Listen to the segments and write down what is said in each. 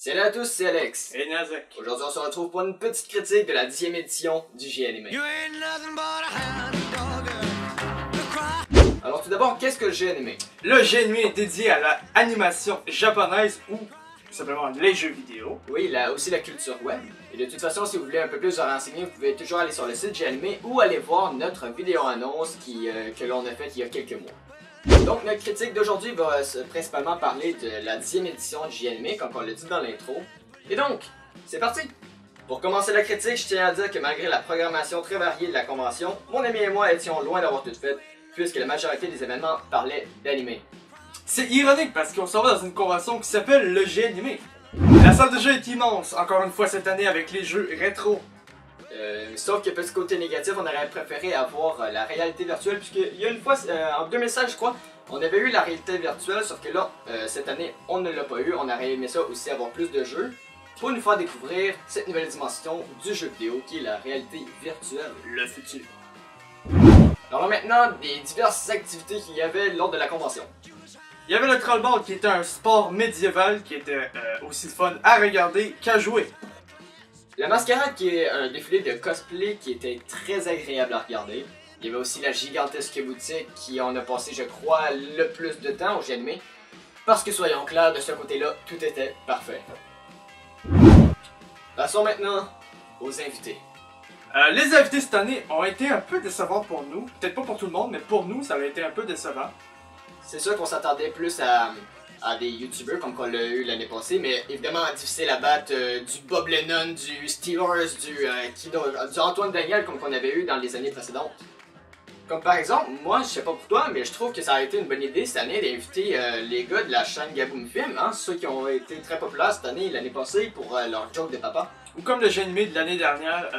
Salut à tous, c'est Alex. Et Nazek. Aujourd'hui, on se retrouve pour une petite critique de la 10e édition du J-Animé. Alors tout d'abord, qu'est-ce que le J-Animé? Le J-Animé est dédié à l'animation japonaise ou simplement les jeux vidéo. Oui, aussi la culture web. Et de toute façon, si vous voulez un peu plus de renseignements, vous pouvez toujours aller sur le site J-Animé ou aller voir notre vidéo-annonce que l'on a faite il y a quelques mois. Donc notre critique d'aujourd'hui va principalement parler de la 10e édition du J-Animé, comme on l'a dit dans l'intro. Et donc, c'est parti! Pour commencer la critique, je tiens à dire que malgré la programmation très variée de la convention, mon ami et moi étions loin d'avoir tout fait, puisque la majorité des événements parlaient d'animé. C'est ironique parce qu'on s'en va dans une convention qui s'appelle le J-Animé. La salle de jeu est immense, encore une fois cette année avec les jeux rétro. Sauf que petit côté négatif, on aurait préféré avoir la réalité virtuelle, puisqu'il y a une fois, en 2016 je crois, on avait eu la réalité virtuelle, sauf que là, cette année, on ne l'a pas eu. On aurait aimé ça aussi avoir plus de jeux, pour nous faire découvrir cette nouvelle dimension du jeu vidéo, qui est la réalité virtuelle, le futur. Alors maintenant, des diverses activités qu'il y avait lors de la convention. Il y avait le trollball qui était un sport médiéval qui était aussi fun à regarder qu'à jouer. La mascarade qui est un défilé de cosplay qui était très agréable à regarder. Il y avait aussi la gigantesque boutique qui en a passé, je crois, le plus de temps au J-Animé. Parce que soyons clairs, de ce côté-là, tout était parfait. Passons maintenant aux invités. Les invités cette année ont été un peu décevants pour nous. Peut-être pas pour tout le monde, mais pour nous, ça a été un peu décevant. C'est sûr qu'on s'attendait plus à des youtubeurs comme qu'on l'a eu l'année passée, mais évidemment difficile à battre du Bob Lennon, du Steelers, du Antoine Daniel comme qu'on avait eu dans les années précédentes. Comme par exemple, moi je sais pas pour toi, mais je trouve que ça a été une bonne idée cette année d'inviter les gars de la chaîne Gaboom Film, hein, ceux qui ont été très populaires cette année et l'année passée pour leur joke de papa. Ou comme le J-Animé de l'année dernière,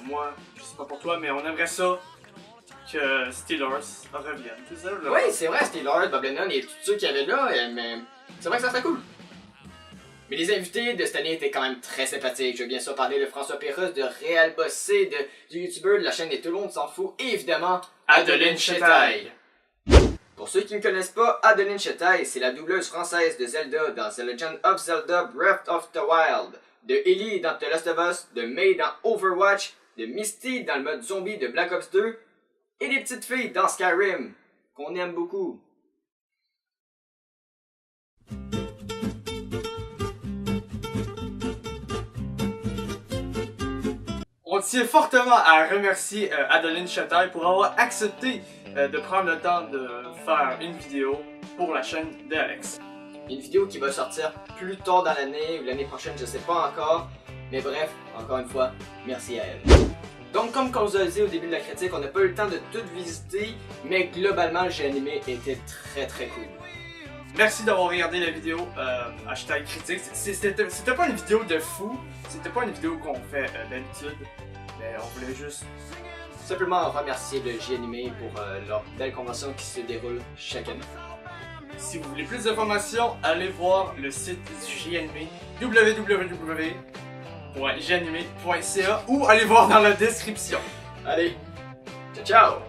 moi, je sais pas pour toi, mais on aimerait ça que Steelers revienne, c'est ça? Oui, c'est vrai, Steelers, Bob Lennon et tous ceux qu'il y avait là, mais c'est vrai que ça serait cool. Mais les invités de cette année étaient quand même très sympathiques. Je veux bien sûr parler de François Pérusse, de Réal Bossé, du youtubeur de la chaîne des Tout le monde s'en fout, et évidemment, Adeline Chetaille. Pour ceux qui ne connaissent pas, Adeline Chetaille, c'est la doubleuse française de Zelda dans The Legend of Zelda Breath of the Wild, de Ellie dans The Last of Us, de Mei dans Overwatch, de Misty dans le mode zombie de Black Ops 2, et des petites filles dans Skyrim, qu'on aime beaucoup. On tient fortement à remercier Adeline Chetaille pour avoir accepté de prendre le temps de faire une vidéo pour la chaîne d'Alex. Une vidéo qui va sortir plus tard dans l'année ou l'année prochaine, je sais pas encore. Mais bref, encore une fois, merci à elle. Donc comme on vous a dit au début de la critique, on n'a pas eu le temps de tout visiter, mais globalement le J-Animé était très cool. Merci d'avoir regardé la vidéo hashtag critique. C'était pas une vidéo de fou, c'était pas une vidéo qu'on fait d'habitude, mais on voulait juste simplement remercier le J-Animé pour leur belle convention qui se déroule chaque année. Si vous voulez plus d'informations, allez voir le site du J-Animé www.janimé.ca ou allez voir dans la description. Allez, ciao ciao!